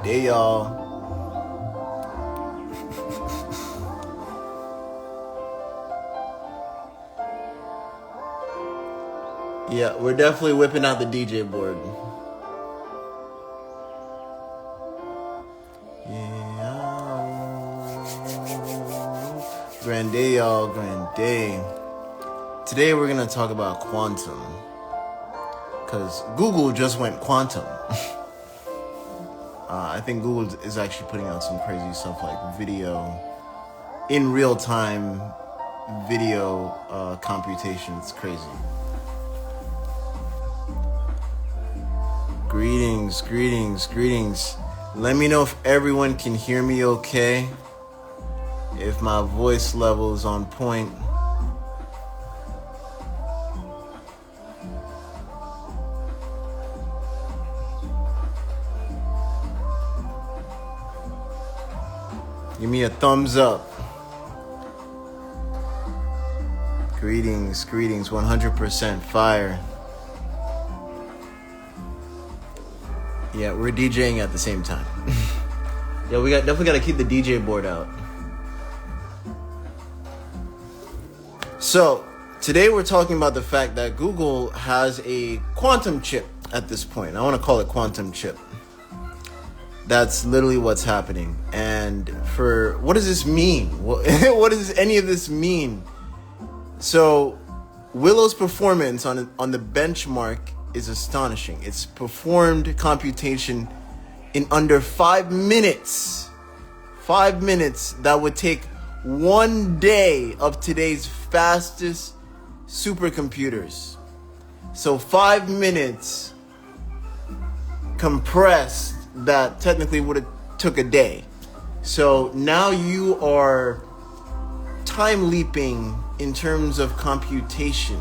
day, y'all. Yeah, we're definitely whipping out the DJ board. Yeah. Grand day, y'all. Grand day. Today we're going to talk about quantum. Because Google just went quantum. I think Google is actually putting out some crazy stuff like video, in real time video computation. It's crazy. Greetings. Let me know if everyone can hear me okay. If my voice level is on point. Give me a thumbs up. Greetings, 100% fire. Yeah, we're DJing at the same time. Yeah, we definitely got to keep the DJ board out. So, today we're talking about the fact that Google has a quantum chip at this point. I want to call it quantum chip. That's literally what's happening. And for what does this mean? What does any of this mean? So, Willow's performance on the benchmark is astonishing. It's performed computation in under 5 minutes. 5 minutes that would take 1 day of today's fastest supercomputers. So 5 minutes compressed that technically would have took a day. So now you are time leaping in terms of computation.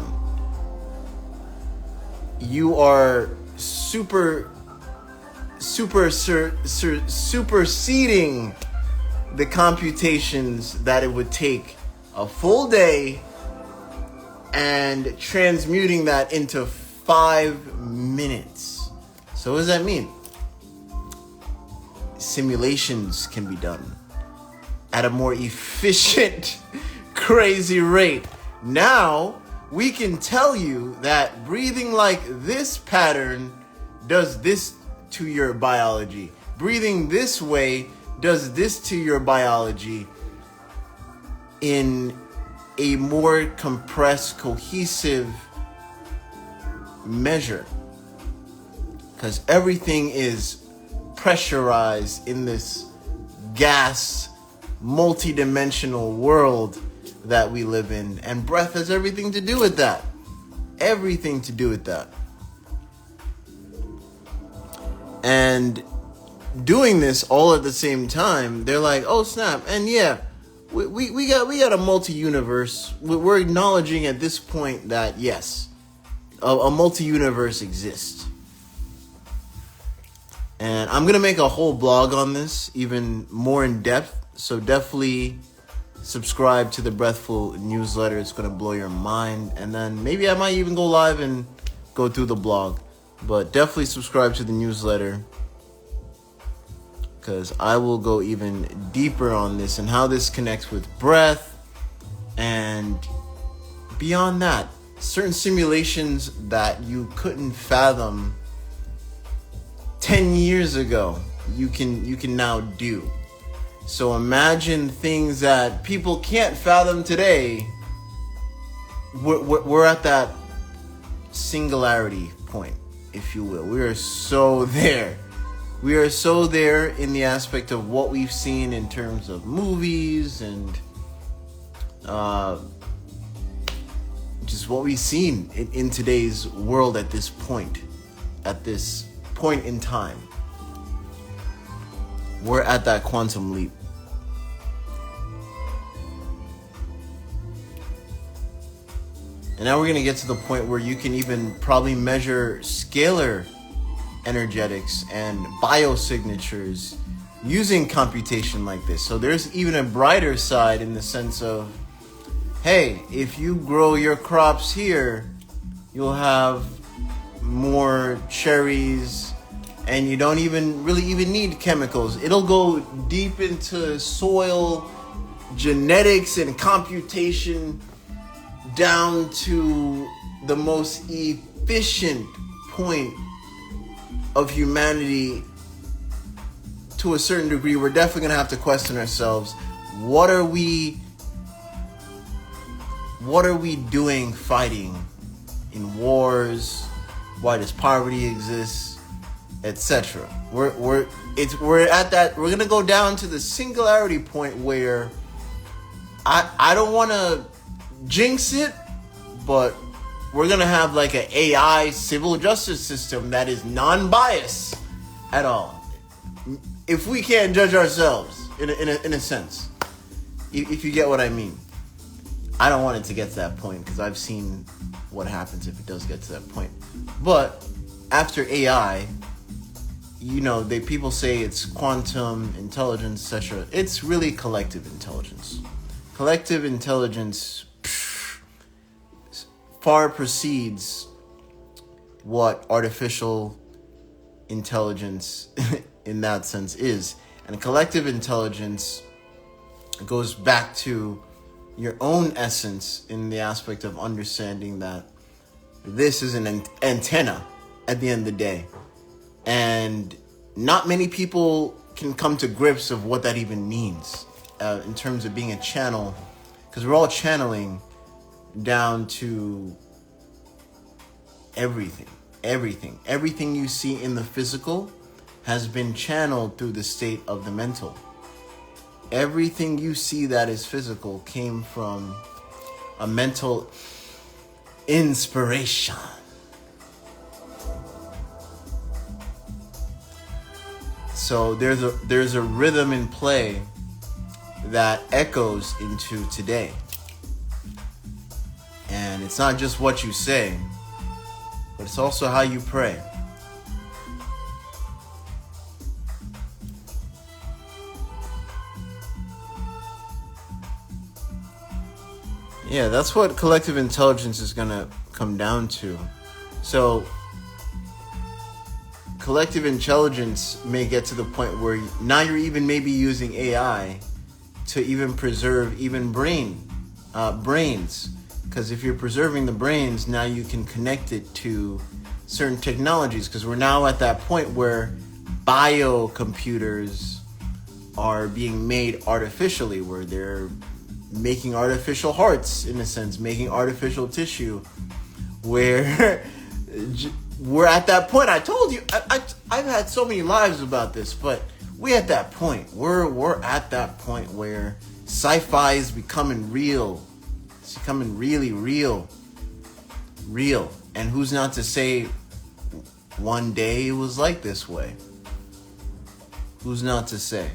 You are superseding the computations that it would take a full day and transmuting that into 5 minutes. So what does that mean? Simulations can be done at a more efficient, crazy rate. Now, we can tell you that breathing like this pattern does this to your biology. Breathing this way does this to your biology in a more compressed, cohesive measure. Because everything is pressurized in this gas, multi-dimensional world that we live in, and breath has everything to do with that. Everything to do with that. And doing this all at the same time, they're like, oh snap, and yeah, we got a multi-universe. We're acknowledging at this point that yes, a multi-universe exists. And I'm gonna make a whole blog on this, even more in depth, so definitely subscribe to the Breathful newsletter. It's going to blow your mind. And then maybe I might even go live and go through the blog. But definitely subscribe to the newsletter, because I will go even deeper on this and how this connects with breath. And beyond that, certain simulations that you couldn't fathom 10 years ago, you can now do. So imagine things that people can't fathom today. We're at that singularity point, if you will. We are so there. We are so there in the aspect of what we've seen in terms of movies and just what we've seen in today's world at this point in time. We're at that quantum leap. And now we're going to get to the point where you can even probably measure scalar energetics and biosignatures using computation like this. So there's even a brighter side in the sense of, hey, if you grow your crops here, you'll have more cherries and you don't even really even need chemicals. It'll go deep into soil genetics and computation down to the most efficient point of humanity. To a certain degree, we're definitely gonna have to question ourselves: what are we doing fighting in wars? Why does poverty exist, etc.? We're at that. We're gonna go down to the singularity point where I don't want to jinx it, but we're gonna have like an AI civil justice system that is non-biased at all. If we can't judge ourselves, in a sense, if you get what I mean. I don't want it to get to that point because I've seen what happens if it does get to that point. But after AI, people say it's quantum intelligence, etc. It's really collective intelligence. Collective intelligence far precedes what artificial intelligence in that sense is. And collective intelligence goes back to your own essence in the aspect of understanding that this is an antenna at the end of the day. And not many people can come to grips of what that even means in terms of being a channel, because we're all channeling down to everything. Everything you see in the physical has been channeled through the state of the mental. Everything you see that is physical came from a mental inspiration. So there's a rhythm in play that echoes into today. And it's not just what you say, but it's also how you pray. Yeah, that's what collective intelligence is going to come down to. So, collective intelligence may get to the point where now you're even maybe using AI to even preserve even brains. Because if you're preserving the brains, now you can connect it to certain technologies. Because we're now at that point where biocomputers are being made artificially, where they're making artificial hearts, in a sense, making artificial tissue, where we're at that point. I told you, I've had so many lives about this, but we're at that point. We're at that point where sci-fi is becoming real. It's becoming really real. And who's not to say one day it was like this way? Who's not to say?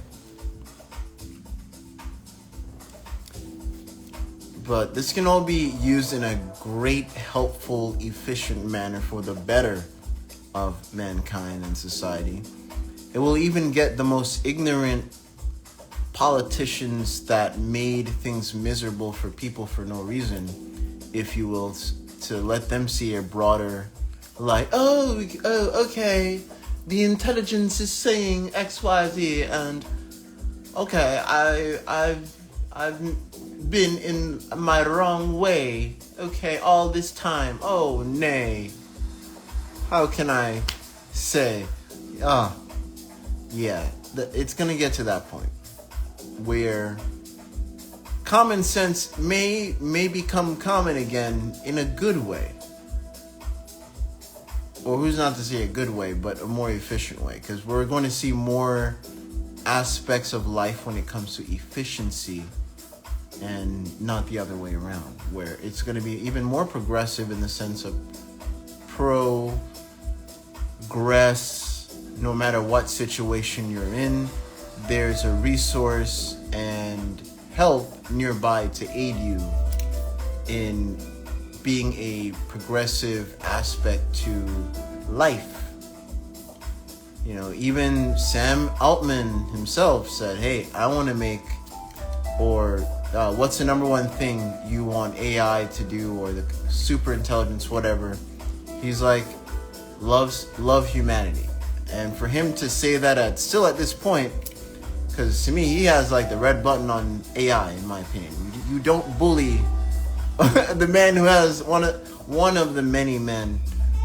But this can all be used in a great, helpful, efficient manner for the better of mankind and society. It will even get the most ignorant politicians that made things miserable for people for no reason, if you will, to let them see a broader, like, oh, okay, the intelligence is saying X, Y, Z, and okay, I've been in my wrong way, okay, all this time. Oh, nay. How can I say? Yeah, it's gonna get to that point where common sense may become common again in a good way. Or who's not to say a good way, but a more efficient way, because we're going to see more aspects of life when it comes to efficiency and not the other way around, where it's going to be even more progressive in the sense of progress. No matter what situation you're in, there's a resource and help nearby to aid you in being a progressive aspect to life. You know, even Sam Altman himself said, hey, I want to make, or what's the number one thing you want AI to do, or the super intelligence, whatever. He's like, love humanity. And for him to say that at this point, because to me, he has like the red button on AI, in my opinion. You don't bully the man who has one of the many men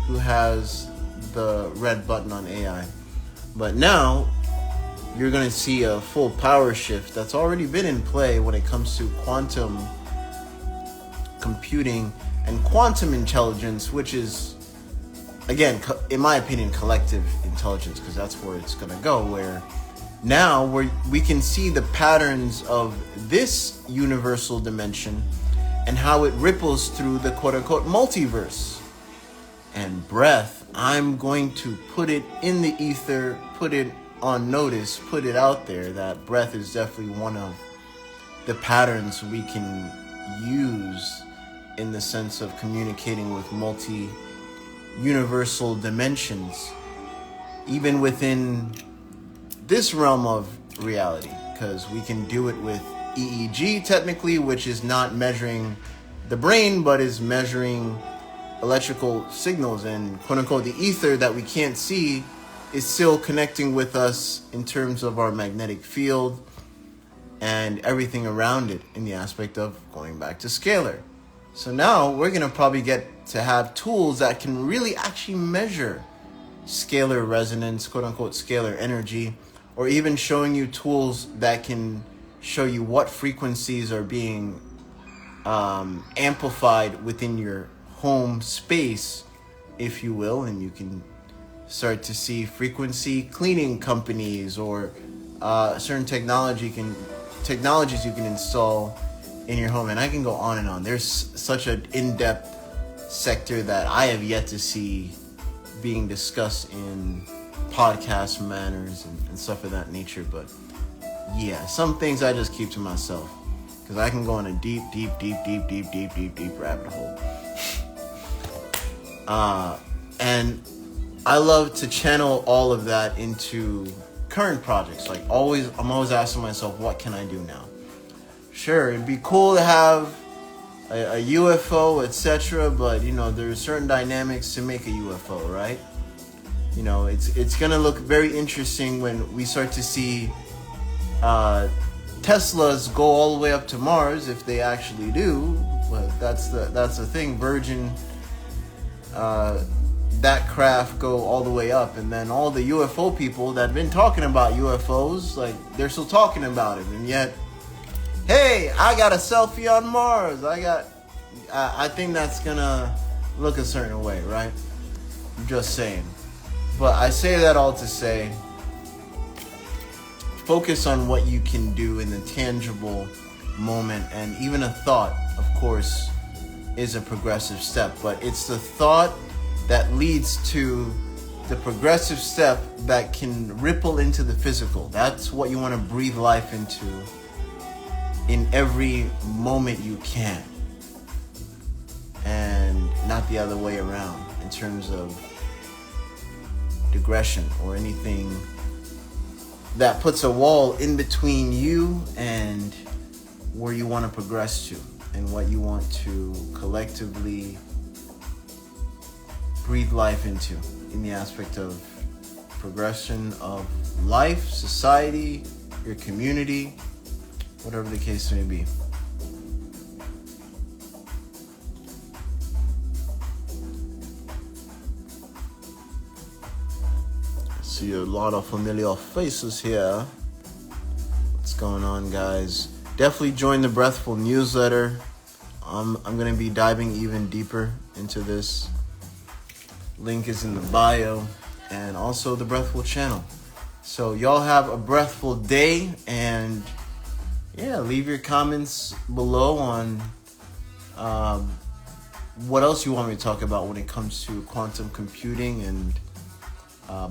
who has the red button on AI. But now you're going to see a full power shift that's already been in play when it comes to quantum computing and quantum intelligence, which is, again, in my opinion, collective intelligence, because that's where it's going to go, where now we can see the patterns of this universal dimension and how it ripples through the quote-unquote multiverse. And breath, I'm going to put it in the ether, put it on notice, put it out there that breath is definitely one of the patterns we can use in the sense of communicating with multi-universal dimensions, even within this realm of reality, because we can do it with EEG technically, which is not measuring the brain, but is measuring electrical signals, and quote unquote the ether that we can't see is still connecting with us in terms of our magnetic field and everything around it in the aspect of going back to scalar. So now we're going to probably get to have tools that can really actually measure scalar resonance, quote unquote scalar energy, or even showing you tools that can show you what frequencies are being amplified within your home space, if you will, and you can start to see frequency cleaning companies or certain technologies you can install in your home. And I can go on and on. There's such an in-depth sector that I have yet to see being discussed in podcast manners and stuff of that nature. But yeah, some things I just keep to myself because I can go in a deep rabbit hole. And I love to channel all of that into current projects. Like I'm always asking myself, what can I do now? Sure, it'd be cool to have a UFO, etc. But there's certain dynamics to make a UFO, right? It's gonna look very interesting when we start to see Teslas go all the way up to Mars, if they actually do. But that's the thing. Virgin, that craft go all the way up, and then all the UFO people that have been talking about UFOs, like they're still talking about it, and yet, hey, I got a selfie on Mars. I think that's gonna look a certain way, right? I'm just saying. But I say that all to say, focus on what you can do in the tangible moment, and even a thought, of course, is a progressive step, but it's the thought that leads to the progressive step that can ripple into the physical. That's what you want to breathe life into in every moment you can, and not the other way around in terms of digression or anything that puts a wall in between you and where you want to progress to and what you want to collectively breathe life into in the aspect of progression of life, society, your community, whatever the case may be. See a lot of familiar faces here. What's going on, guys? Definitely join the Breathful newsletter. I'm going to be diving even deeper into this. Link is in the bio, and also the Breathful channel. So y'all have a breathful day, and yeah, leave your comments below on what else you want me to talk about when it comes to quantum computing and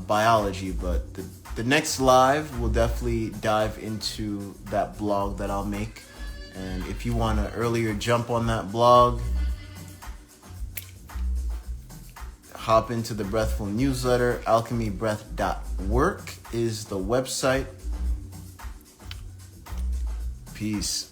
biology. But the next live will definitely dive into that blog that I'll make. And if you want to earlier jump on that blog, hop into the Breathful newsletter. alchemybreath.work is the website. Peace.